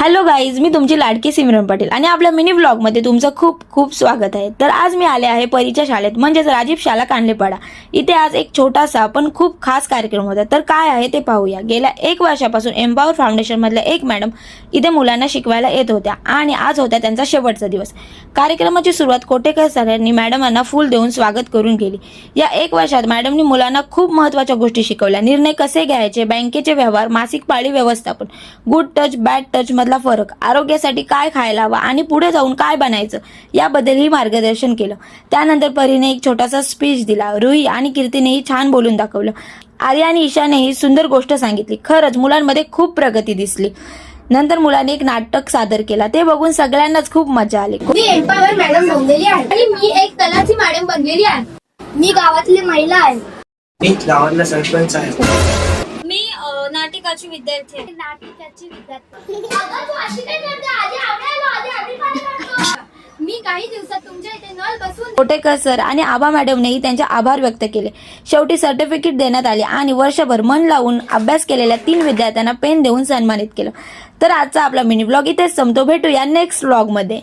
Hello guys, मी तुमची लाडकी सिमरन पाटील आणि आपल्या मिनी व्लॉगमध्ये तुमचं खूप खूप स्वागत आहे। तर आज मी आले आहे परीच्या शाळेत, म्हणजेच राजीव शाला कांडलेपाडा। इथे आज एक छोटासा पण खूप खास कार्यक्रम होता। तर काय आहे ते पाहूया। गेल्या 1 वर्षापासून एम्पावर फाउंडेशन मधल्या एक मॅडम इथे मुलांना शिकवायला येत होत्या आणि आज होता त्यांचा शेवटचा दिवस। कार्यक्रमाची सुरुवात कोटेकर सरांनी मॅडमांना फूल देऊन स्वागत करून केली। या 1 वर्षात मॅडमनी मुलांना खूप महत्त्वाच्या गोष्टी शिकवल्या। निर्णय कसे घ्यायचे, बँकेचे व्यवहार, मासिक पाळी व्यवस्थापन, गुड टच बॅड टच मधला फरक, आरोग्यासाठी काय खायला हवं आणि पुढे जाऊन काय बनायचं याबद्दलही मार्गदर्शन केलं। त्यानंतर परीने एक छोटासा स्पीच दिला। रुही आणि कीर्तीनेही छान बोलून दाखवलं। आर्या आणि ईशानेही सुंदर गोष्ट सांगितली। खरंच मुलांमध्ये खूप प्रगती दिसली। नंतर मुलांनी एक नाटक सादर केला, ते बघून सगळ्यांनाच खूप मजा आली। मी एम्पावर मॅडम बनलेली आहे आणि मी एक तलाठी मॅडम बनलेली आहे। मी गावातली महिला आहे। मी गावातला सरपंच आहे। मी नाटिकाची विद्यार्थी आहे। मी काही दिवसात तुमच्या इथे नळ बसवून कोटेकर सर आणि आबा मॅडमनेही त्यांचे आभार व्यक्त केले। शेवटी सर्टिफिकेट देण्यात आले आणि वर्षभर मन लावून अभ्यास केलेल्या 3 विद्यार्थ्यांना पेन देऊन सन्मानित केलं। तर आजचा आपला मिनी ब्लॉग इथेच संपतो। भेटूया नेक्स्ट ब्लॉग मध्ये।